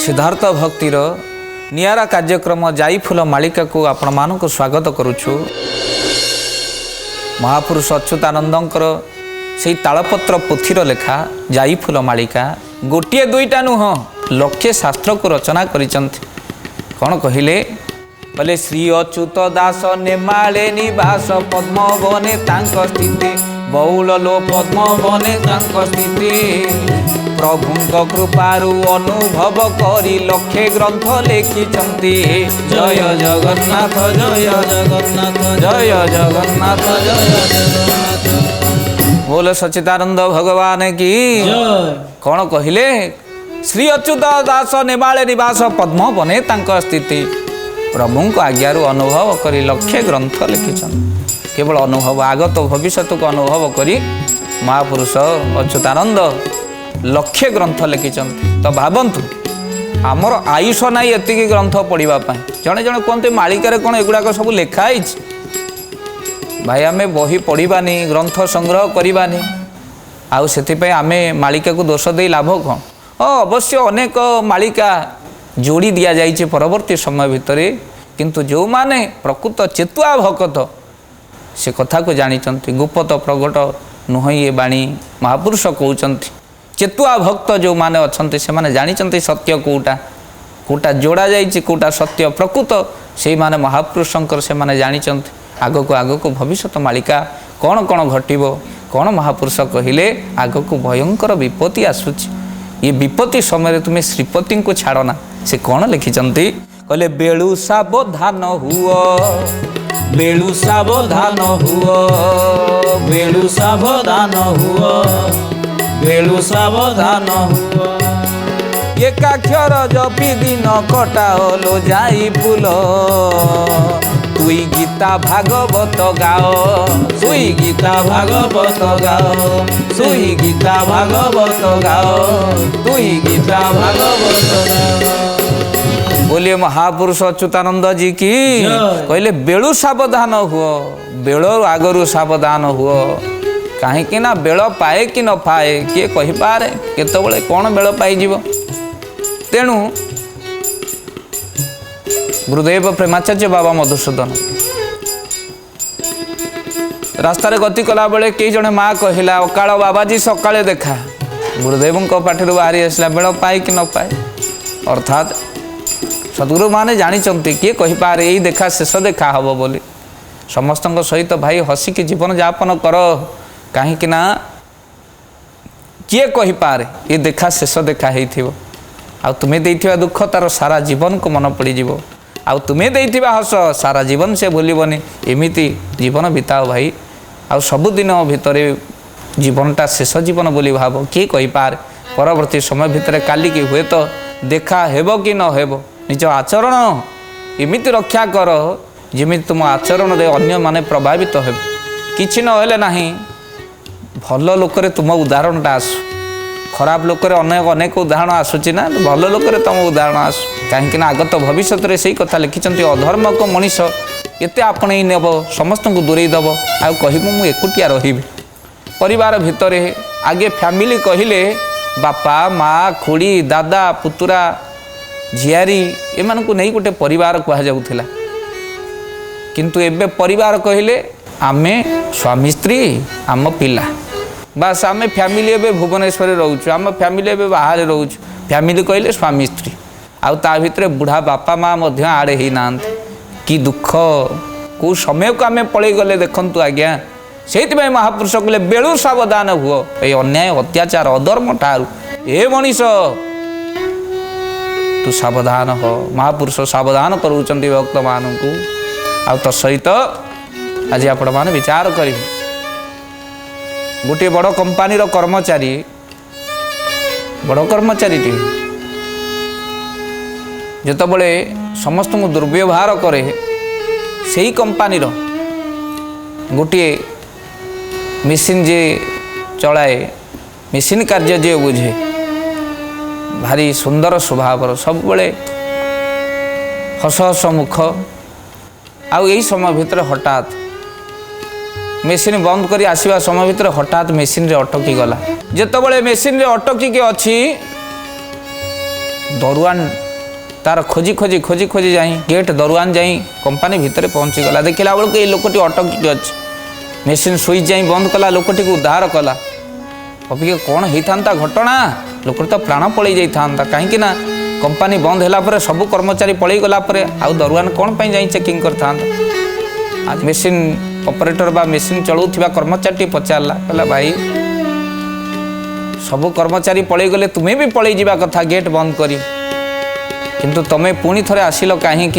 सिद्धार्थ भक्तिर नियारा कार्यक्रम जाई फूल मालिका को आपण मानक स्वागत करुछु। महापुरुष अच्युतानंदंकर से तालपत्र पोथीर लेखा जाई फूल मालिका गोटे दुईटा नुह लक्षे शास्त्र को रचना करिसंथि। कौन कहिले बोले श्री अच्युत दास नेमाले निवास पद्म बने तांक स्थिति बहुल लो पद्म बने तांक स्थिति प्रभुंक कृपारु अनुभव करी लक्षे ग्रंथ लिखिछंती। जय जगन्नाथ जय जगन्नाथ जय जगन्नाथ जय जगन्नाथ। बोल सच्चिदानंद भगवान की कौन कहिले श्री अच्युत दास नेमाले निवास पद्म बने तांक स्थिति प्रभु को आज्ञारू अनुभव करी लक्षे ग्रंथ लिखिछन। केवल अनुभव आगत भविष्य को अनुभव करी महापुरुष अच्युतानंद लक्षे ग्रंथ लिखिछन। तो भावंतु आमर आयुष नाई एतिकी ग्रंथ पढ़ा जड़े जड़े कहते मालिकार कौन एगुड़ाक सब लिखाई भाई आम बही पढ़ानी ग्रंथ संग्रह करवानी आउ से आम मालिका को दोष दे लाभ कौन। अवश्य अनेक मालिका जोड़ी दिया जाइए परवर्ती समय भितर किंतु जो माने प्रकृत चेतुआ भक्त से कथा को जानी गुप्त प्रगट नुह ये बाणी महापुरुष कहते चेतुआ भक्त जो माने अच्छा से माने जानी सत्य कोटा कोटा जोड़ा जाइए कोटा सत्य प्रकृत से माने महापुरुषंकर से माने जानी आग को भविष्य मालिका कौन कौन घटो कौन महापुरुष कहले आग को भयंकर विपत्ति आसूची ये विपत्ति समय तुम्हें श्रीपति को छाड़ना से कौन लिखिंट कहले बेलू सावधान हुओ बेलू सावधान हुओ बेलू सावधान हुओ बेलू सावधान हुओ एकाक्षर जपी दिन कटा होलो जाई फूल तुई गीता भागवत गाओ सुई गीता भागवत गाओ सुई गीता भागवत गाओ तुई गीता भागवत गाओ। बोलिए महापुरुष अच्युतानंद जी की कहले बेलू सावधान हुओ बेल आगरू सावधान हुओ कहीं ना बेल पाए कि न पाए किए कही पारे केतबेले कौन बेल पाई तेणु गुरुदेव प्रेमाचार्य बाबा मधुसूदन रास्तार गति कला बेले कई जने माँ कहला अकाल बाबाजी सकाले देखा गुरुदेव पाठ बाहरी आसला बेल पाए कि न पाए अर्थात सद्गुरु माने जानी किए कहीपे यही देखा शेष देखा हम बोली समस्त सहित भाई हसिकी जीवन यापन कर कहीं किए कहीपे ये देखा शेष देखा हो आ तुम्हें देइथिबा दुख तार सारा जीवन को मन पड़ आ तुम्हें देइथिबा हस सारा जीवन से भूलबनी एमिति जीवन बिताओ भाई आ सबुदिन भितर जीवनटा शेष जीवन बोली भाव किए कहीपे परवर्ती समय भितर काली की हुए तो देखा हेबो कि न हेबो निज आचरण एमिति रक्षा कर जमी तुम आचरण दे अन्य माने प्रभावित हो किछि न हेले नाही भल लोकरे तुम उदाहरणटा आसु खराब लोकरे अनेक अनेक उदाहरण आसूची ना भल लोकरे तुम उदाहरण आसु कहीं आगत भविष्य से कथा लिखिं अधर्म को मनीष एते आपणे नेब समस्त को दूरे दब आ कहबू मु एकुटिया रही परिवार भितर आगे फैमिली कहले बापा माँ खुड़ी दादा पुतुरा झियारी एमान को नहीं गोटे परिवार कहुला किंतु एबे परिवार कहले आमे स्वामी स्त्री आम पिला बास आमे फैमिली एबे भुवनेश्वर रोचु आम फैमिली एबे बाहर रोचु फैमिली कहले स्वामी स्त्री आउ ता भितर बुढ़ा बापा माँ मध्य आड़े ही नांत कि दुख को समय को आमे पड़े गले देखंतु आज्ञा से महापुरुष कहले बेलू सावधान हुओ ये अन्याय अत्याचार अधर्म ठारू ए मनीष तू सावधान हो महापुरुष सावधान करूचंती भक्त मान को आ तो सहित आज आपण माने विचार करिवे गोटे बड़ कंपानी कर्मचारी बड़ कर्मचारी जितेबले समस्त को दुर्व्यवहार करे से ही कंपानी गोटे मेसीन जे चलाए मेसीन कार्य जे बुझे भारी सुंदर स्वभाव सब बड़े हस हस मुख आउ यही समय भितर हठात मेसीन बंद करी आसवा समय भितर हठात मेसीन रे अटकी गला जेतेबेले मेसीन रे अटकी के अछि दरुआन तार खोजी खोजी खोजी खोजी जाई गेट दरुआन जाई कंपानी भितर पहुँची गला देखला बेलू ये लोकटी अटकी अच्छे मेसीन स्विच जाई बंद कला लोकटी को उद्धार कला अबिके कौन होता घटना लोक तो प्राण पड़े जाता कहीं कंपानी बंद है सब कर्मचारी पलि गला आउ दरुआन कौन पर जाई चेकिंग करता आज मेसीन ऑपरेटर बा मेसीन चलाउथिबा कर्मचारी पचारला कहला भाई सब कर्मचारी पलि गले तुम्हें भी पलि जावा कथा गेट बंद करी किंतु तमें पुणी थरे आसिल कहीं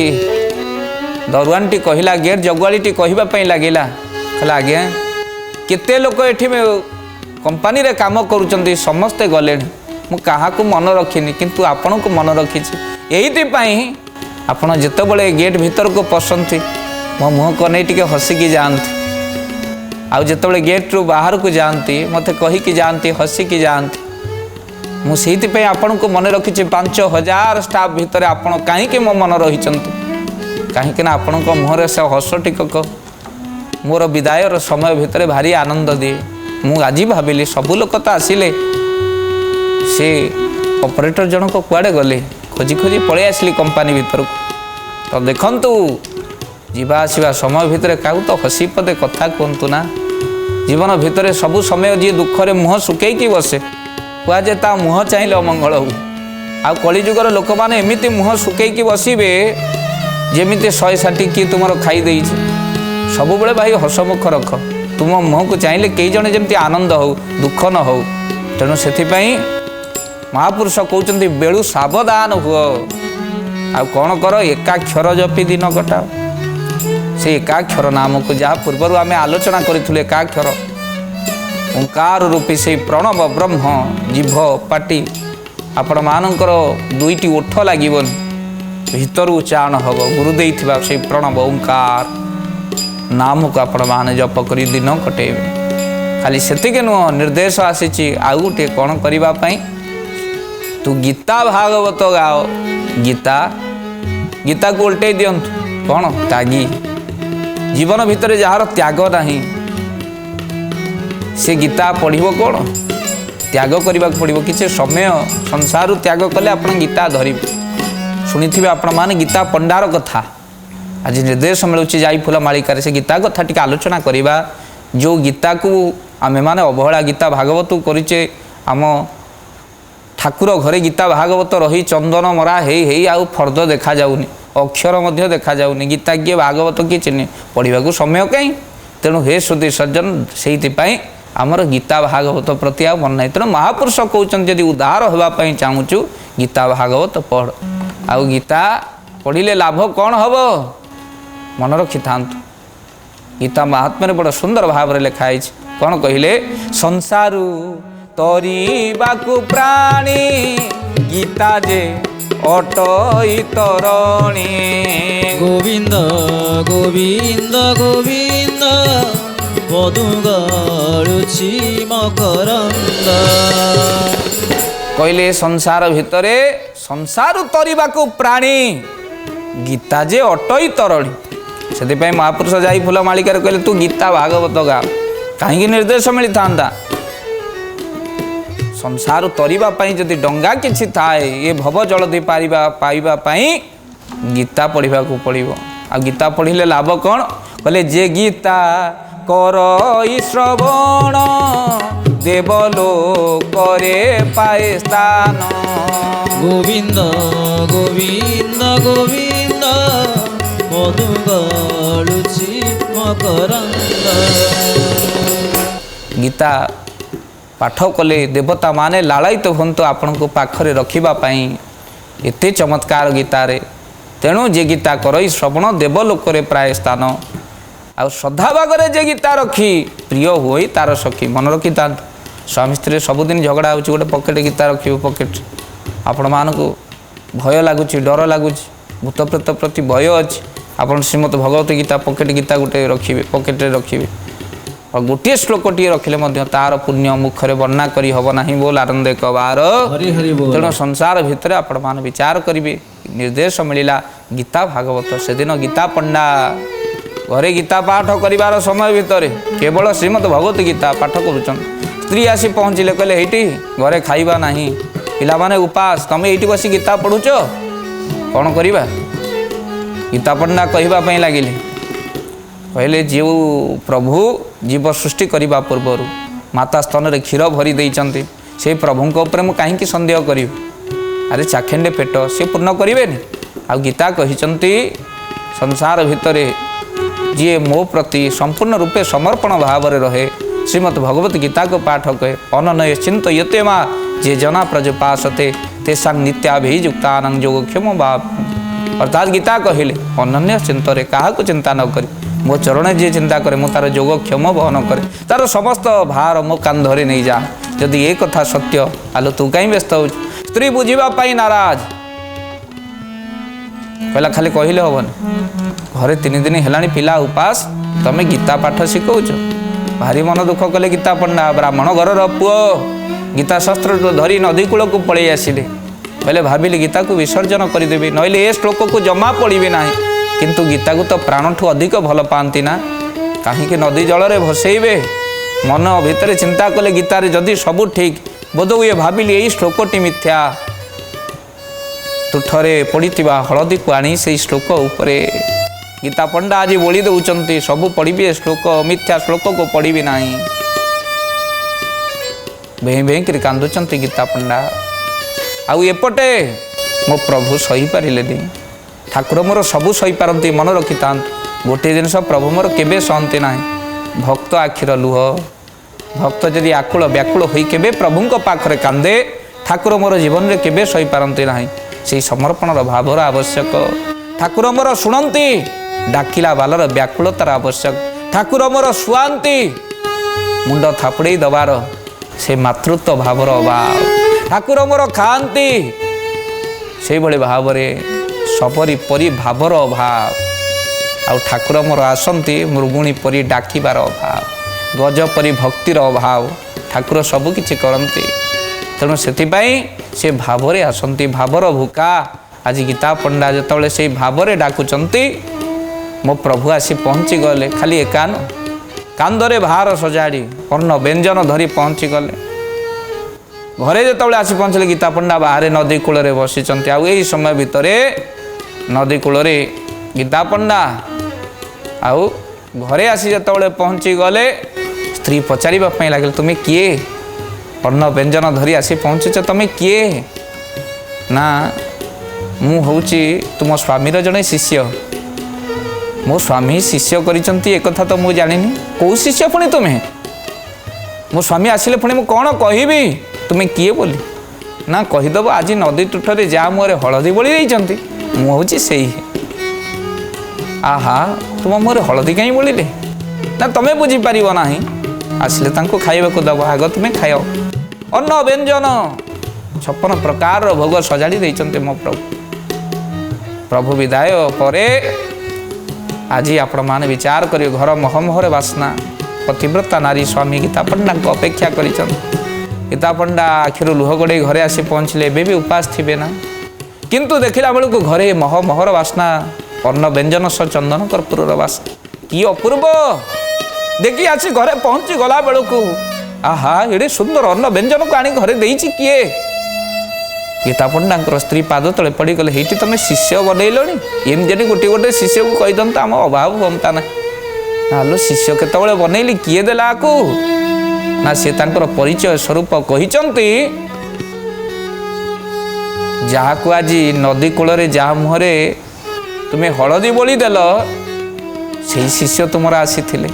दरुआन टी कहला गेट जगुआली टी कहवाई लगिला कहला आज्ञा केते लोक एठी में कंपानी रे काम करुचंती समस्ते गले मु काहाकू मन रखिनी किंतु आपण को मन रखी यही आपण जितेबले गेट भीतर को पसंद मो मुँह को नहीं टिके हसिकी जाती आउ जितेबले गेट रु बाहर को जाती मत कहीकि जाती हसिकी जाती मुझे आपण को मन रखी 5000 स्टाफ भितर आपण कहीं मो मन रही कहीं आपण मुहर से हस टिकक मोर विदायर समय भितर भारी आनंद दिए मु आज भाविली सबू लोक तो आसिले से ऑपरेटर जनक कुआडे गले खोजी खोजी पलि आसली कंपानी भीतर को तो देखंतु जीवा आसवा समय भितर क्या तो हसी पदे कथा कहतु ना जीवन भितर सबू समय जी दुखरे मुह सुकैकी बसे कहुए ता मुह चाहिए अमंगल हो आ कलिजुगर लोक मैंने एमती मुह सुकैकी बसबे जमी 160 किए तुम खाई सब बड़े भाई हसमुख रख तुम मुह को चाहिए कई जन जमी आनंद हो दुख न हो तेणु से महापुरुष कहते बेलू सावधान हुआ आ कौन कर एकाक्षर जपी दिन कटा से एकाक्षर नाम को जहाँ पूर्वर आम आलोचना करूँ एकाक्षर ओंकार रूपी से प्रणव ब्रह्म जीभ पाटी आपण मानकर दुईटी ओठ लगे भीतर उच्चारण हम गुरुदे से प्रणव ओंकार नाम को आपण मैंने जप कर दिन कटेबे खाली से नुह निर्देश आसी आउ गोटे कौन करने तू गीता भागवत गाओ गीता गीता को उल्टे दिंतु कौन त्यागी जीवन भितर जार त्याग नहीं से गीता पढ़ो कौन त्याग करने पड़ो किसी समय संसार त्याग कले आप गीता धर शुणी आपण मैंने गीता पंडार कथा आज निर्देश मिलूँ जाईफुल मालिकार से गीता कथा टी आलोचना करवा जो गीता को आम मैंने अवहेला गीता भागवत करे आम ठाकुर घरे गीता भागवत रही चंदन मरा हे आउ फर्द देखा जाऊनी अक्षर मध्य देखा जाऊनी गीता किए भागवत किए चिन्ह पढ़ा को समय कहीं तेणु हे सुधी सज्जन से आमर गीता भागवत प्रति आ मन ना तेणु महापुरुष कहते यदि उद्धार होगापी चाहूँ गीता भागवत पढ़ आउ गीता पढ़िले लाभ कौन हम मन रखी था गीता महात्म्य बड़ सुंदर भाव में लिखाई कौन कहले संसारू तरीबाकु प्राणी गीता जे अटई तरणी गोविंद गोविंद गोविंद बधुगुची मकरंद कहले संसार भितरे संसार तरीबाकु प्राणी गीता जे अटई तरणी से महापुरुष जाई फूल मालिकार कहले तू गीता भागवत गा कहीं निर्देश मिली था संसार तरीवाई जदि डंगा किसी थाए ये भव जलधि पाइबापी गीता पढ़ा पड़ो आ गीता पढ़िले लाभ कौन कहले जे गीता कर श्रवण देवलोक पाए स्थान गोविंद गोविंद गोविंद मधुगुची मकरंद गीता पाठ कले देवता माने लालायित हूँ आपण को पाखरे रखापी एत चमत्कार गीतार तेणु जे गीता करई श्रवण देवलोक प्राय स्थान आ श्रद्धा भागरे जे गीता रखी प्रिय हुई तार सखी मन रखी था स्वामी स्त्री सबुदिन झगड़ा हो गोटे पकेट गीता रखी पकेट आपण मान को भय लगुच डर लगुच भूत प्रेत प्रति भय अच्छी आपड़ श्रीमद भगवत गीता पकेट गीता गोटे रखिए पकेट रखिए और गोटे श्लोकटी रखिले तार पुण्य मुखरे वर्णना करी हब ना बोल आनंद एक बार तेणु संसार भितर आपण मान विचार करेंगे निर्देश मिलला गीता भागवत से दिन गीता पंडा घरे गीता पाठ कर समय भितर केवल श्रीमद भगवत गीता पाठ करुचन स्त्री आसी पहुँचले कहले हेटी घरे खाइबा नहीं ପିଲାମାନେ ଉପାସ, ତମେ ଏଇଠି ବସି ଗୀତା ପଢ଼ୁଛ, କ'ଣ କରିବା? ଗୀତା ପଣ୍ଡା କହିବା ପାଇଁ ଲାଗିଲେ, କହିଲେ ଯେଉଁ ପ୍ରଭୁ ଜୀବ ସୃଷ୍ଟି କରିବା ପୂର୍ବରୁ ମାତା ସ୍ତନରେ କ୍ଷୀର ଭରି ଦେଇଛନ୍ତି, ସେଇ ପ୍ରଭୁଙ୍କ ଉପରେ ମୁଁ କାହିଁକି ସନ୍ଦେହ କରିବି? ଆରେ ଚାଖେଣ୍ଡେ ପେଟ ସେ ପୂର୍ଣ୍ଣ କରିବେନି? ଆଉ ଗୀତା କହିଛନ୍ତି ସଂସାର ଭିତରେ ଯିଏ ମୋ ପ୍ରତି ସମ୍ପୂର୍ଣ୍ଣ ରୂପେ ସମର୍ପଣ ଭାବରେ ରହେ, ଶ୍ରୀମଦ୍ ଭଗବତ ଗୀତାକୁ ପାଠ କରେ, ଅନନୟ ଚିନ୍ତୟତେ ମା ଯେ ଜନା ପ୍ରଜୁପାସତେ ତେଷାଂ ନିତ୍ୟାଭିଯୁକ୍ତାନାଂ ଯୋଗକ୍ଷମ ବା। ଅର୍ଥାତ୍ ଗୀତା କହିଲେ ଅନନ୍ୟ ଚିନ୍ତରେ କାହାକୁ ଚିନ୍ତା ନ କରି ମୋ ଚରଣରେ ଯିଏ ଚିନ୍ତା କରେ, ମୁଁ ତାର ଯୋଗକ୍ଷମ ବହନ କରେ, ତାର ସମସ୍ତ ଭାର ମୋ କାନ୍ଧରେ ନେଇଯା। ଯଦି ଏ କଥା ସତ୍ୟ, ଆଲୋ ତୁ କାହିଁ ବ୍ୟସ୍ତ ହେଉଛୁ? ସ୍ତ୍ରୀ ବୁଝିବା ପାଇଁ ନାରାଜ, କହିଲା ଖାଲି କହିଲେ ହେବନି, ଘରେ 3 ଦିନ ହେଲାଣି ପିଲା ଉପାସ, ତମେ ଗୀତା ପାଠ ଶିଖଉଛ। ଭାରି ମନ ଦୁଃଖ କଲେ ଗୀତା ପଣ୍ଡା। ବ୍ରାହ୍ମଣ ଘରର ପୁଅ ଗୀତା ଶାସ୍ତ୍ର ଧରି ନଦୀ କୂଳକୁ ପଳେଇ ଆସିଲେ। କହିଲେ ଭାବିଲି ଗୀତାକୁ ବିସର୍ଜନ କରିଦେବି, ନହେଲେ ଏ ଶ୍ଲୋକକୁ ଜମା ପଢ଼ିବି ନାହିଁ। କିନ୍ତୁ ଗୀତାକୁ ତ ପ୍ରାଣଠୁ ଅଧିକ ଭଲ ପାଆନ୍ତି ନା, କାହିଁକି ନଦୀ ଜଳରେ ଭସେଇବେ? ମନ ଭିତରେ ଚିନ୍ତା କଲେ ଗୀତାରେ ଯଦି ସବୁ ଠିକ୍, ବୋଧହୁଏ ଭାବିଲି ଏଇ ଶ୍ଲୋକଟି ମିଥ୍ୟା। ତୁଠରେ ପଡ଼ିଥିବା ହଳଦୀକୁ ଆଣି ସେଇ ଶ୍ଲୋକ ଉପରେ ଗୀତା ପଣ୍ଡା ଆଜି ବୋଳି ଦେଉଛନ୍ତି, ସବୁ ପଢ଼ିବି ଏ ଶ୍ଲୋକ, ମିଥ୍ୟା ଶ୍ଲୋକକୁ ପଢ଼ିବି ନାହିଁ। ଭେଁ ଭେଁ କରି କାନ୍ଦୁଛନ୍ତି ଗୀତା ପଣ୍ଡା। ଆଉ ଏପଟେ ମୋ ପ୍ରଭୁ ସହିପାରିଲେନି। ଠାକୁର ମୋର ସବୁ ସହିପାରନ୍ତି, ମନେ ରଖିଥାନ୍ତୁ। ଗୋଟିଏ ଜିନିଷ ପ୍ରଭୁ ମୋର କେବେ ସହନ୍ତି ନାହିଁ, ଭକ୍ତ ଆଖିର ଲୁହ। ଭକ୍ତ ଯଦି ଆକୁଳ ବ୍ୟାକୁଳ ହୋଇ କେବେ ପ୍ରଭୁଙ୍କ ପାଖରେ କାନ୍ଦେ, ଠାକୁର ମୋର ଜୀବନରେ କେବେ ସହିପାରନ୍ତି ନାହିଁ। ସେହି ସମର୍ପଣର ଭାବର ଆବଶ୍ୟକ। ଠାକୁର ମୋର ଶୁଣନ୍ତି, ଡାକିଲା ବାଲର ବ୍ୟାକୁଳତାର ଆବଶ୍ୟକ। ଠାକୁର ମୋର ଶୁଆନ୍ତି, ମୁଣ୍ଡ ଥାପୁଡ଼େଇ ଦେବାର ସେ ମାତୃତ୍ୱ ଭାବର ଅଭାବ। ଠାକୁର ମୋର ଖାଆନ୍ତି, ସେଇଭଳି ଭାବରେ ସପରି ପରି ଭାବର ଅଭାବ। ଆଉ ଠାକୁର ମୋର ଆସନ୍ତି, ମୃଗୁଣୀ ପରି ଡାକିବାର ଅଭାବ, ଗଜ ପରି ଭକ୍ତିର ଅଭାବ। ଠାକୁର ସବୁକିଛି କରନ୍ତି, ତେଣୁ ସେଥିପାଇଁ ସେ ଭାବରେ ଆସନ୍ତି, ଭାବର ଭୁକା। ଆଜି ଗୀତା ପଣ୍ଡା ଯେତେବେଳେ ସେଇ ଭାବରେ ଡାକୁଛନ୍ତି, ମୋ ପ୍ରଭୁ ଆସି ପହଞ୍ଚିଗଲେ। ଖାଲି ଏକାନ କାନ୍ଦରେ ଭାର ସଜାଡ଼ି ଅନ୍ନ ବ୍ୟଞ୍ଜନ ଧରି ପହଞ୍ଚିଗଲେ। ଘରେ ଯେତେବେଳେ ଆସି ପହଞ୍ଚିଲେ, ଗୀତା ପଣ୍ଡା ବାହାରେ ନଦୀ କୂଳରେ ବସିଛନ୍ତି। ଆଉ ଏହି ସମୟ ଭିତରେ ନଦୀ କୂଳରେ ଗୀତା ପଣ୍ଡା ଆଉ ଘରେ ଆସି ଯେତେବେଳେ ପହଞ୍ଚିଗଲେ, ସ୍ତ୍ରୀ ପଚାରିବା ପାଇଁ ଲାଗିଲେ, ତୁମେ କିଏ? ଅନ୍ନ ବ୍ୟଞ୍ଜନ ଧରି ଆସି ପହଞ୍ଚିଛ, ତମେ କିଏ? ନା ମୁଁ ହେଉଛି ତୁମ ସ୍ୱାମୀର ଜଣେ ଶିଷ୍ୟ। ମୋ ସ୍ୱାମୀ ଶିଷ୍ୟ କରିଛନ୍ତି ଏକଥା ତ ମୁଁ ଜାଣିନି। କେଉଁ ଶିଷ୍ୟ ପୁଣି ତୁମେ? ମୋ ସ୍ୱାମୀ ଆସିଲେ ପୁଣି ମୁଁ କ'ଣ କହିବି ତୁମେ କିଏ ବୋଲି? ନା କହିଦେବ, ଆଜି ନଦୀ ତୁଠରେ ଯାହା ମୁହଁରେ ହଳଦୀ ବୋଳି ଦେଇଛନ୍ତି, ମୁଁ ହେଉଛି ସେଇ। ଆହା, ତୁମ ମୁହଁରେ ହଳଦୀ କାହିଁ ବୋଳିଲେ? ନା ତମେ ବୁଝିପାରିବ ନାହିଁ, ଆସିଲେ ତାଙ୍କୁ ଖାଇବାକୁ ଦେବ, ଆଗ ତୁମେ ଖାଅ। ଅନ୍ନ ବ୍ୟଞ୍ଜନ 56 ପ୍ରକାରର ଭୋଗ ସଜାଡ଼ି ଦେଇଛନ୍ତି ମୋ ପ୍ରଭୁ। ପ୍ରଭୁ ବିଦାୟ ପରେ ଆଜି ଆପଣମାନେ ବିଚାର କରିବେ, ଘର ମହମହରେ ବାସ୍ନା। ପତିବ୍ରତା ନାରୀ ସ୍ୱାମୀ ଗୀତା ପଣ୍ଡାଙ୍କୁ ଅପେକ୍ଷା କରିଛନ୍ତି। ଗୀତା ପଣ୍ଡା ଆଖିରୁ ଲୁହ ଗଡ଼େଇ ଘରେ ଆସି ପହଞ୍ଚିଲେ। ଏବେ ବି ଉପାସ ଥିବେ ନା, କିନ୍ତୁ ଦେଖିଲା ବେଳକୁ ଘରେ ମହମହର ବାସ୍ନା, ଅନ୍ନ ବ୍ୟଞ୍ଜନ ସହ ଚନ୍ଦନ କର୍ପୂରର ବାସ୍ନା। କି ଅପୂର୍ବ! ଦେଖି ଆସି ଘରେ ପହଞ୍ଚି ଗଲା ବେଳକୁ, ଆହା, ଏଡ଼େ ସୁନ୍ଦର ଅନ୍ନ ବ୍ୟଞ୍ଜନକୁ ଆଣି ଘରେ ଦେଇଛି କିଏ? ଗୀତା ପଣ୍ଡାଙ୍କର ସ୍ତ୍ରୀ ପାଦ ତଳେ ପଡ଼ିଗଲେ, ହେଇଠି ତମେ ଶିଷ୍ୟ ବନେଇଲଣି? ଏମିତି ଯଦି ଗୋଟିଏ ଗୋଟିଏ ଶିଷ୍ୟକୁ କହିଦିଅନ୍ତ, ଆମ ଅଭାବ ହୁଅନ୍ତା ନାହିଁ। ଆଲୋ, ଶିଷ୍ୟ କେତେବେଳେ ବନେଇଲି, କିଏ ଦେଲା ଆକୁ? ନା ସେ ତାଙ୍କର ପରିଚୟ ସ୍ୱରୂପ କହିଛନ୍ତି, ଯାହାକୁ ଆଜି ନଦୀ କୂଳରେ ଯାହା ମୁହଁରେ ତୁମେ ହଳଦୀ ବୋଳି ଦେଲ, ସେଇ ଶିଷ୍ୟ ତୁମର ଆସିଥିଲେ।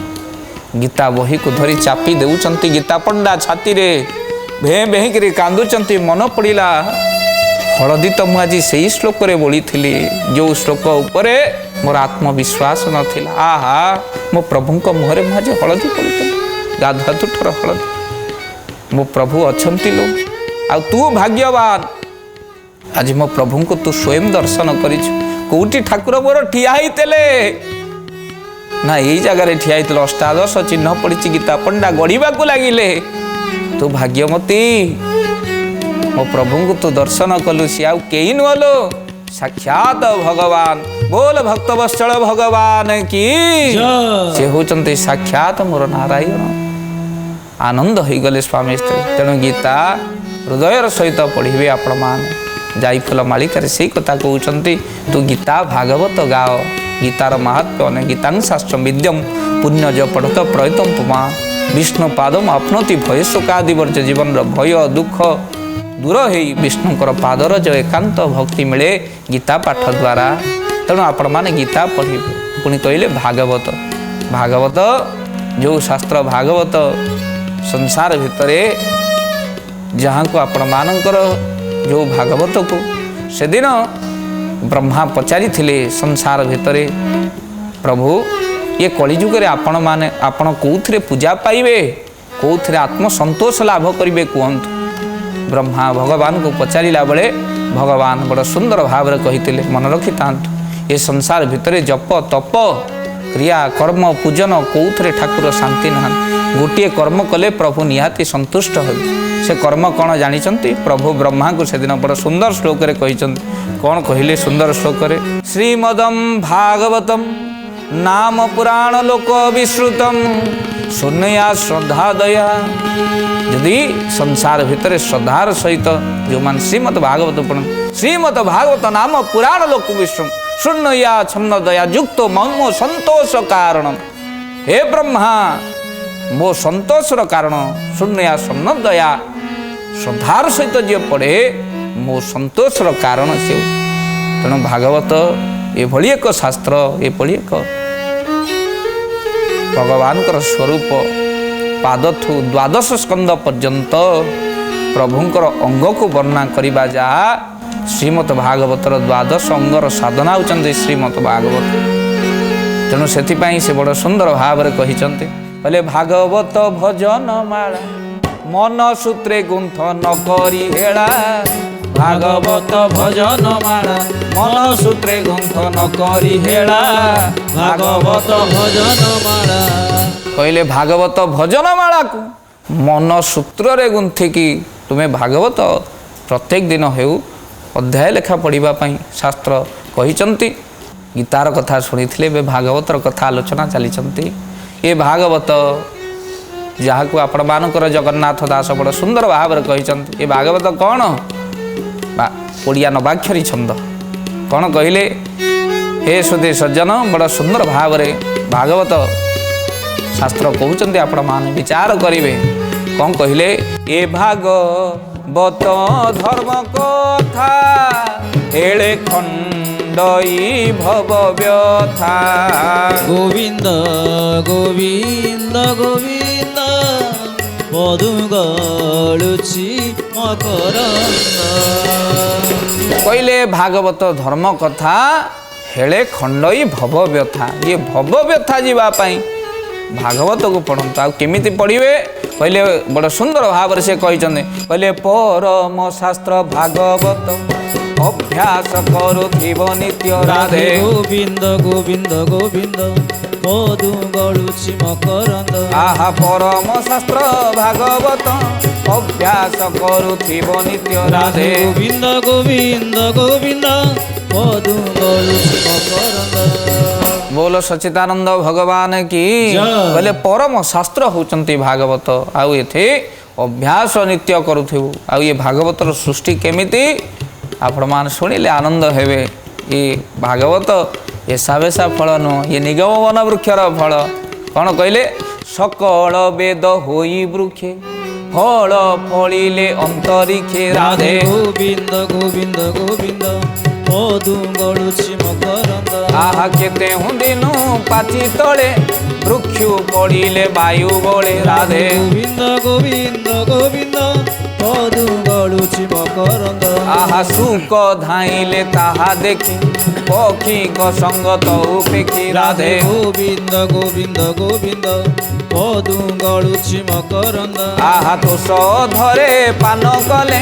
ଗୀତା ବହିକୁ ଧରି ଚାପି ଦେଉଛନ୍ତି ଗୀତା ପଣ୍ଡା ଛାତିରେ, ଭେଁ ଭେଁ କରି କାନ୍ଦୁଛନ୍ତି। ମନ ପଡ଼ିଲା, ହଳଦୀ ତ ମୁଁ ଆଜି ସେଇ ଶ୍ଲୋକରେ ବୋଳିଥିଲି, ଯେଉଁ ଶ୍ଲୋକ ଉପରେ ମୋର ଆତ୍ମବିଶ୍ୱାସ ନଥିଲା। ଆହା, ମୋ ପ୍ରଭୁଙ୍କ ମୁହଁରେ ମୁଁ ଆଜି ହଳଦୀ ବୋଳିଥିଲି, ଗାଧୁଆ ତୁଠର ହଳଦୀ। ମୋ ପ୍ରଭୁ ଅଛନ୍ତି ଲୋ, ଆଉ ତୁ ଭାଗ୍ୟବାନ, ଆଜି ମୋ ପ୍ରଭୁଙ୍କୁ ତୁ ସ୍ୱୟଂ ଦର୍ଶନ କରିଛୁ। କେଉଁଠି ଠାକୁର ମୋର ଠିଆ ହେଇଥିଲେ? ନା ଏଇ ଜାଗାରେ ଠିଆ ହେଇଥିଲେ। ଅଷ୍ଟାଦଶ ଚିହ୍ନ ପଡ଼ିଛି। ଗୀତା ପଣ୍ଡା ଗଢ଼ିବାକୁ ଲାଗିଲେ, ତୁ ଭାଗ୍ୟମତୀ, ମୋ ପ୍ରଭୁଙ୍କୁ ତୁ ଦର୍ଶନ କଲୁ। ସିଏ ଆଉ କେହି ନୁହଁଲୋ, ସାକ୍ଷାତ ଭଗବାନ। ବୋଲ ଭକ୍ତବତ୍ସଳ ଭଗବାନ କି। ସେ ହେଉଛନ୍ତି ସାକ୍ଷାତ ମୋର ନାରାୟଣ। ଆନନ୍ଦ ହେଇଗଲେ ସ୍ୱାମୀ ସ୍ତ୍ରୀ। ତେଣୁ ଗୀତା ହୃଦୟର ସହିତ ପଢ଼ିବେ ଆପଣମାନେ। ଜାଇଫୁଲ ମାଳିକାରେ ସେଇ କଥା କହୁଛନ୍ତି, ତୁ ଗୀତା ଭାଗବତ ଗାଅ, ଗୀତାର ମାହାତ୍ମ୍ୟ ଅନେ ଗୀତାଂ ଶାସ୍ତ୍ର ବିଦ୍ୟମ୍ ପୁଣ୍ୟଜ ପଢ଼ତ ପ୍ରୟତମ୍ ପୁମା ବିଷ୍ଣୁ ପାଦମ୍ ଆପ୍ନୋତି ଭୟ ଶୋକାଦି ବର୍ଜ୍ୟ। ଜୀବନର ଭୟ ଦୁଃଖ ଦୂର ହେଇ ବିଷ୍ଣୁଙ୍କର ପାଦର ଯେଉଁ ଏକାନ୍ତ ଭକ୍ତି ମିଳେ ଗୀତା ପାଠ ଦ୍ୱାରା। ତେଣୁ ଆପଣମାନେ ଗୀତା ପଢ଼ିବେ। ପୁଣି କହିଲେ ଭାଗବତ, ଭାଗବତ ଯେଉଁ ଶାସ୍ତ୍ର ଭାଗବତ ସଂସାର ଭିତରେ ଯାହାକୁ ଆପଣମାନଙ୍କର ଯେଉଁ ଭାଗବତକୁ ସେଦିନ ବ୍ରହ୍ମା ପଚାରିଥିଲେ ସଂସାର ଭିତରେ, ପ୍ରଭୁ ଏ କଳିଯୁଗରେ ଆପଣମାନେ ଆପଣ କେଉଁଥିରେ ପୂଜା ପାଇବେ, କେଉଁଥିରେ ଆତ୍ମସନ୍ତୋଷ ଲାଭ କରିବେ କୁହନ୍ତୁ। ବ୍ରହ୍ମା ଭଗବାନଙ୍କୁ ପଚାରିଲା ବେଳେ ଭଗବାନ ବଡ଼ ସୁନ୍ଦର ଭାବରେ କହିଥିଲେ, ମନେ ରଖିଥାନ୍ତୁ, ଏ ସଂସାର ଭିତରେ ଜପ ତପ କ୍ରିୟା କର୍ମ ପୂଜନ କେଉଁଥିରେ ଠାକୁର ଶାନ୍ତି ନାହାନ୍ତି। ଗୋଟିଏ କର୍ମ କଲେ ପ୍ରଭୁ ନିହାତି ସନ୍ତୁଷ୍ଟ ହେବେ। ସେ କର୍ମ କ'ଣ ଜାଣିଛନ୍ତି? ପ୍ରଭୁ ବ୍ରହ୍ମାଙ୍କୁ ସେଦିନ ବଡ଼ ସୁନ୍ଦର ଶ୍ଲୋକରେ କହିଛନ୍ତି। କ'ଣ କହିଲେ ସୁନ୍ଦର ଶ୍ଲୋକରେ? ଶ୍ରୀମଦମ୍ ଭାଗବତମ୍ ନାମ ପୁରାଣ ଲୋକ ବିଶ୍ରୁତମ୍ ଶୂନ୍ୟା ଶ୍ରଦ୍ଧା ଦୟା। ଯଦି ସଂସାର ଭିତରେ ଶ୍ରଦ୍ଧାର ସହିତ ଯେଉଁମାନେ ଶ୍ରୀମଦ ଭାଗବତ ପଢ଼ନ୍ତି, ଶ୍ରୀମଦ ଭାଗବତ ନାମ ପୁରାଣ ଲୋକ ବିଶ୍ରୁମ ଶୂନ୍ୟା ଛନ୍ନ ଦୟା ଯୁକ୍ତ ମମ ସନ୍ତୋଷ କାରଣ। ହେ ବ୍ରହ୍ମା, ମୋ ସନ୍ତୋଷର କାରଣ ଶୂନ୍ୟା ଛନ୍ନ ଦୟା। ଶ୍ରଦ୍ଧାର ସହିତ ଯିଏ ପଢ଼େ ମୋ ସନ୍ତୋଷର କାରଣ ସେ। ତେଣୁ ଭାଗବତ ଏଭଳି ଏକ ଶାସ୍ତ୍ର, ଏଭଳି ଏକ ଭଗବାନଙ୍କର ସ୍ୱରୂପ ପାଦଠୁ ଦ୍ୱାଦଶ ସ୍କନ୍ଦ ପର୍ଯ୍ୟନ୍ତ ପ୍ରଭୁଙ୍କର ଅଙ୍ଗକୁ ବର୍ଣ୍ଣନା କରିବା ଯାହା ଶ୍ରୀମଦ ଭାଗବତର ଦ୍ୱାଦଶ ଅଙ୍ଗର ସାଧନା ହେଉଛନ୍ତି ଶ୍ରୀମଦ ଭାଗବତ। ତେଣୁ ସେଥିପାଇଁ ସେ ବଡ଼ ସୁନ୍ଦର ଭାବରେ କହିଛନ୍ତି, କହିଲେ ଭାଗବତ ଭଜନ ମାଳା ମନ ସୂତ୍ରେ ଗୁନ୍ଥ ନ କରି ହେଳା। ଭାଗବତ ଭଜନ ମାଳା ମନ ସୂତ୍ରେ ଗୁନ୍ଥ ନ କରି ହେଳା। ଭାଗବତ ଭଜନ ମାଳା କହିଲେ ଭାଗବତ ଭଜନ ମାଳାକୁ ମନ ସୂତ୍ରରେ ଗୁନ୍ଥିକି ତୁମେ ଭାଗବତ ପ୍ରତ୍ୟେକ ଦିନ ହେଉ ଅଧ୍ୟାୟ ଲେଖା ପଢ଼ିବା ପାଇଁ ଶାସ୍ତ୍ର କହିଛନ୍ତି। ଗୀତାର କଥା ଶୁଣିଥିଲେ, ଏବେ ଭାଗବତର କଥା ଆଲୋଚନା ଚାଲିଛନ୍ତି। ଏ ଭାଗବତ ଯାହାକୁ ଆପଣମାନଙ୍କର ଜଗନ୍ନାଥ ଦାସ ବଡ଼ ସୁନ୍ଦର ଭାବରେ କହିଛନ୍ତି। ଏ ଭାଗବତ କ'ଣ? ଓଡ଼ିଆ ନବାକ୍ଷରୀ ଛନ୍ଦ। କ'ଣ କହିଲେ? ହେ ସୁଧୀ ସଜ୍ଜନ, ବଡ଼ ସୁନ୍ଦର ଭାବରେ ଭାଗବତ ଶାସ୍ତ୍ର କହୁଛନ୍ତି, ଆପଣମାନେ ବିଚାର କରିବେ। କ'ଣ କହିଲେ? ଏ ଭାଗବତ ଧର୍ମ କଥା ହେଳେ ଖଣ୍ଡଇ ଭବ ବ୍ୟଥା। ଗୋବିନ୍ଦ ଗୋବିନ୍ଦ ଗୋବିନ୍ଦ ପଦୁ ଗଳୁଛି ମକରନ୍ଦ। କହିଲେ ଭାଗବତ ଧର୍ମ କଥା ହେଳେ ଖଣ୍ଡଇ ଭବ ବ୍ୟଥା। ଇଏ ଭବ ବ୍ୟଥା ଯିବା ପାଇଁ ଭାଗବତକୁ ପଢ଼ନ୍ତୁ। ଆଉ କେମିତି ପଢ଼ିବେ? କହିଲେ ବଡ଼ ସୁନ୍ଦର ଭାବରେ ସେ କହିଛନ୍ତି, କହିଲେ ପରମ ଶାସ୍ତ୍ର ଭାଗବତ ଅଭ୍ୟାସ କରୁଥିବ ନିତ୍ୟ ରାଧେ। ଗୋବିନ୍ଦ ଗୋବିନ୍ଦ ଗୋବିନ୍ଦ ପଦୁ ଗଳୁଛି ମକରନ୍ଦ। ଆହା ପରମ ଶାସ୍ତ୍ର ଭାଗବତ ଅଭ୍ୟାସ କରୁଥିବ ନିତ୍ୟ ରାଧେ। ଗୋବିନ୍ଦ ଗୋବିନ୍ଦ ଗୋବିନ୍ଦ ପଦୁ ଗଳୁଛି ମକରନ୍ଦ। ବୋଲ ସଚ୍ଚିଦାନନ୍ଦ ଭଗବାନ କି। କହିଲେ ପରମ ଶାସ୍ତ୍ର ହେଉଛନ୍ତି ଭାଗବତ। ଆଉ ଏଠି ଅଭ୍ୟାସ ନିତ୍ୟ କରୁଥିବୁ। ଆଉ ଏ ଭାଗବତର ସୃଷ୍ଟି କେମିତି ଆପଣମାନେ ଶୁଣିଲେ ଆନନ୍ଦ ହେବେ। ଏ ଭାଗବତ ଏସା ବେସା ଫଳ ନୁହଁ, ଏ ନିଗମ ବନ ବୃକ୍ଷର ଫଳ। କ'ଣ କହିଲେ? ସକଳ ବେଦ ହୋଇ ବୃକ୍ଷେ ଫଳ ଫଳିଲେ ଅନ୍ତରିକ୍ଷେ ରାଧେ। ଗୋବିନ୍ଦ ଗୋବିନ୍ଦ ଗୋବିନ୍ଦ ପଦୁ ଗଳୁଛି ମକରନ୍ଦ। ଆହା କେତେ ଦିନୁ ପାଚି ତଳେ ବୃକ୍ଷ ପଡ଼ିଲେ ବାୟୁ ବଳେ ରାଧେ। ଗୋବିନ୍ଦ ଗୋବିନ୍ଦ ଗୋବିନ୍ଦ ପଦୁ ଗଳୁଛି ମକରନ୍ଦ। ଆହା ସୁକ ଧାଇଲେ ତାହା ଦେଖି ପକ୍ଷୀଙ୍କ ସଙ୍ଗ ତଉ ପେଖି ରାଧେ। ଗୋବିନ୍ଦ ଗୋବିନ୍ଦ ଗୋବିନ୍ଦ ପଦୁ ଗଳୁଛି ମକରନ୍ଦ। ଆହା ତୋଷ ଧରେ ପାନ କଲେ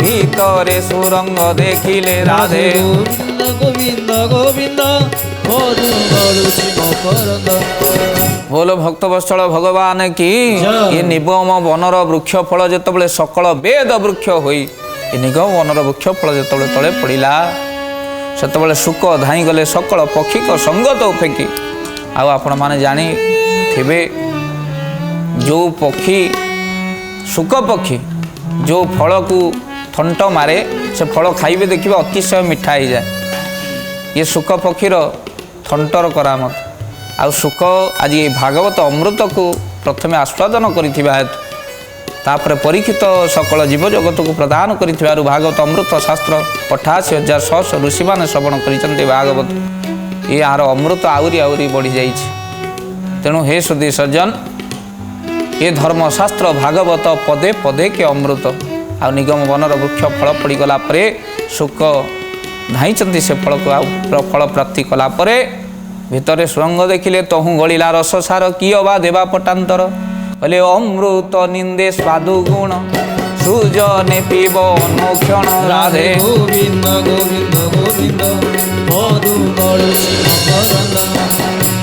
ଭିତରେ ସୁରଙ୍ଗ ଦେଖିଲେ ରାଧେ। ଗୋବିନ୍ଦ ଗୋବିନ୍ଦ ଗୋବିନ୍ଦ ପଦୁ ଗଳୁଛି ମକରନ୍ଦ। ବୋଲ ଭକ୍ତବତ୍ସଳ ଭଗବାନ କି। ଏ ନିଗମ ବନର ବୃକ୍ଷ ଫଳ ଯେତେବେଳେ ସକଳ ବେଦ ବୃକ୍ଷ ହୋଇ ଏ ନିଗମ ବନର ବୃକ୍ଷ ଫଳ ଯେତେବେଳେ ତଳେ ପଡ଼ିଲା, ସେତେବେଳେ ଶୁକ ଧାଇଁଗଲେ ସକଳ ପକ୍ଷୀଙ୍କ ସଙ୍ଗତ ଫେକି। ଆଉ ଆପଣମାନେ ଜାଣିଥିବେ, ଯେଉଁ ପକ୍ଷୀ ଶୁକ ପକ୍ଷୀ जो फल को थंट मारे से फल खाइबे देखिए अतिशय मिठा हो जाए। ये शुक पक्षीर थंटर करामत आ शुक आज ये भागवत अमृत को प्रथमे आस्वादन करिथिबा हेतु तापर परीक्षित सकल जीव जगत को प्रदान करिथिबारु भागवत अमृत शास्त्र 88,600 ऋषि माने श्रवण करिसंते भागवत ये आर अमृत आउरी आउरी बढ़ी जाइछि। तेणु हे सुधी सज्जन ये धर्मशास्त्र भागवत पदे पदे के अमृत आ निगम वनर वृक्ष फल पड़गला शुक धाई से फल को फल प्राप्ति कलापर भितर सुरंग देखिले तहु गलिला रस सार किए बा देवा पटांतर कहले अमृत निंदे स्वादु गुण सुजने पीब अनुक्षण राधे गोविंद गोविंद गोविंद मधु गळुछि मकरंद।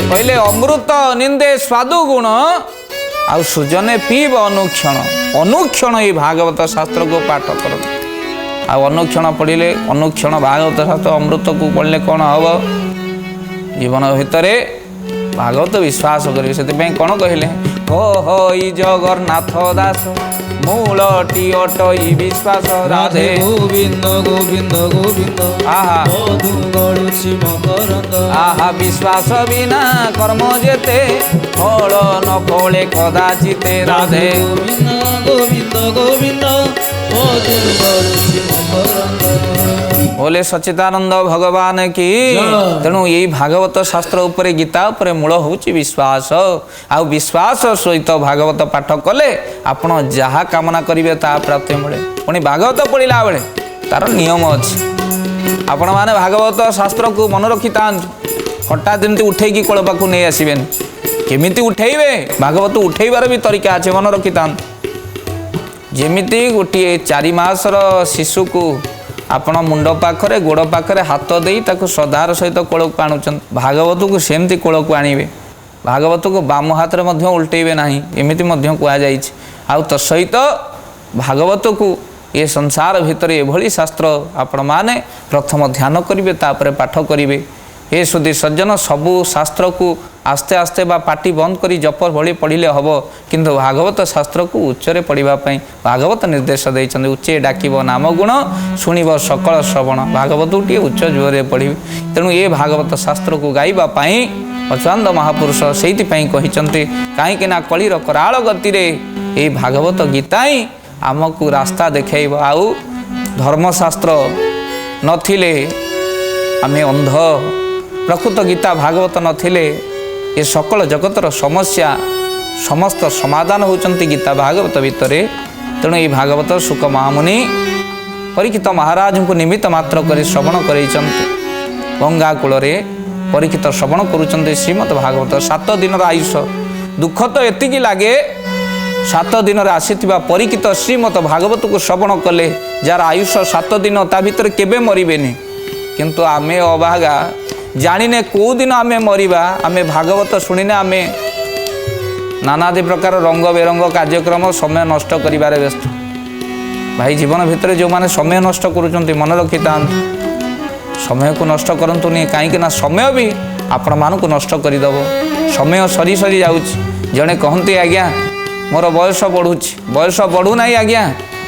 कहले अमृत निंदे स्वादु गुण आ सुजने पीब अनुक्षण अनुक्षण ये भागवत शास्त्र को पाठ कर अनुक्षण पढ़िले अनुक्षण भागवत शास्त्र अमृत को पढ़ले कौन हम जीवन भितर भागवत विश्वास करेंगे से कौन कहले हो हई जगन्नाथ दास मूलटी अटई विश्वास राधे गोविंद गोविंद गोविंद आहा मधु गळुछि मकरंद। आहा विश्वास बिना कर्म जेते फल न फले कदाचिते राधे गोविंद गोविंद गोविंद मधु गळुछि मकरंद। बोले सच्चिदानंद भगवान की। तेणु यही भागवत शास्त्र उपरे गीता उपरे मूल होची विश्वास आ विश्वास सहित भागवत पाठ कले आपण जहाँ कामना करेंगे ता प्राप्ति मिले। पुणी भागवत पढ़ला बेले तार नियम अच्छी आपण मैंने भागवत शास्त्र को मन रखी था हठात एमती उठेकी कोल पाक नहीं आसबेन केमिति उठेबे भागवत उठेबार भी तरीका अच्छे मन रखी था जमीती गोटे 4 मासर शिशु को आपण मुंड पाखरे गोड़ पाखरे हाथ दे श्रद्धार सहित कोल को आणुचन भागवत को सेमती कोल को आणवे भागवत को बाम हाथ में उल्टेबे ना एमती कहुई आउ तसहित भागवत को ये संसार भितर एभली शास्त्र आपण माने प्रथम ध्यान करेंगे तापर पाठ करेंगे। ये सुधी सज्जन सबू शास्त्र को आस्ते आस्ते बा पाटी बंद करी जप भली पढ़िले हम किंतु भागवत शास्त्र को उच्चरे पढ़ापी भागवत निर्देश देते उच्चे डाकिब नाम गुण शुणव सकल श्रवण भागवत टे उच्च जोरे पढ़ी। तेणु ये भागवत शास्त्र को गाइबापी अच्युतानंद महापुरुष से कहते कहीं कलिर कराल गति ये भागवत गीता ही आमको रास्ता देखेब आउ धर्मशास्त्र नथिले आमे अंध प्रकृत गीता भागवत नथिले ये सकल जगतर समस्या समस्त समाधान होचंती गीता भागवत भितर। तेणु ये भागवत शुक महामुनि परीक्षित महाराज को निमित्त मात्र कर श्रवण कर गंगा कूल परीक्षित श्रवण करुँच श्रीमद भागवत 7 दिन आयुष दुख तो एति लगे 7 दिन आसीथिबा परीक्षित श्रीमद भागवत को श्रवण कले जार आयुष 7 दिन ता भीतर केबे मरिबेनी किंतु आमे अभागा जानिने कौ दिन आमे मरिबा आमे भागवत शुणिने आमे नानादि प्रकार रंग बेरंग कार्यक्रम समय नष्ट करिबारे व्यस्त भाई जीवन भितर जो माने समय नष्ट करुचंती मन रखी था समय को नष्ट करंतु नहीं कहीं समय भी आपण मान को नष्ट करदेव समय सरी सरी जाऊँच जड़े कहते आज्ञा मोर बयस बढ़ुची बयस बढ़ू ना आज्ञा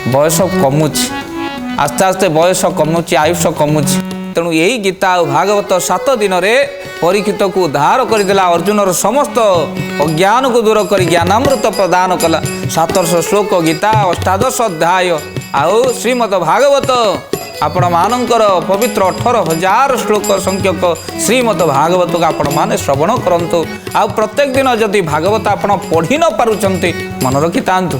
बयस कमुची आस्ते आस्ते बयस कमुची आयुष कमुची। तेणु यही गीता भागवत 7 दिन परीक्षित को उद्धार करदेला अर्जुनर समस्त अज्ञान को दूर कर ज्ञानामृत प्रदान कला 700 श्लोक गीता 18 अध्याय आउ श्रीमद भागवत आपण मानकर पवित्र 18,000 श्लोक संख्यक श्रीमद भागवत को आपण माने श्रवण करंतु आ प्रत्येक दिन जदि भागवत आपण पढ़ी न पारुचंती मन रखी तांतु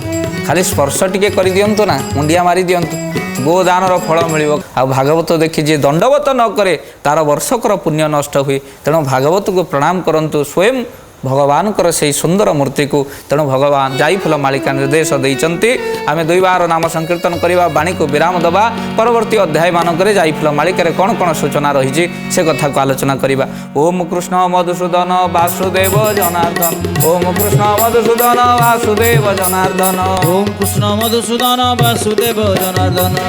खाली स्पर्श टिके कर दियंतु ना मुंडिया मारी दियंतु गोदानर फल मिल आ भागवत देखी जे दंडवत न करे तार वर्षकर पुण्य नष्ट हुए। तेणु भागवत को प्रणाम करंतु स्वयं भगवान से सुंदर मूर्ति को। तेणु भगवान जाईफुल मालिका निर्देश देइचंती आमे 2 बार नाम संकीर्तन करवा बाणी को विराम दबा परवर्ती अध्याय मानक जाईफुल मालिका कौन कौन सूचना रही से कथा को आलोचना करवा। ओम कृष्ण मधुसूदन वासुदेव जनार्दन ओम कृष्ण मधुसूदन वासुदेव जनार्दन ओम कृष्ण मधुसूदन वासुदेव जनार्दन।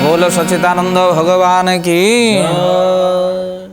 बोलो सच्चिदानंद भगवान की।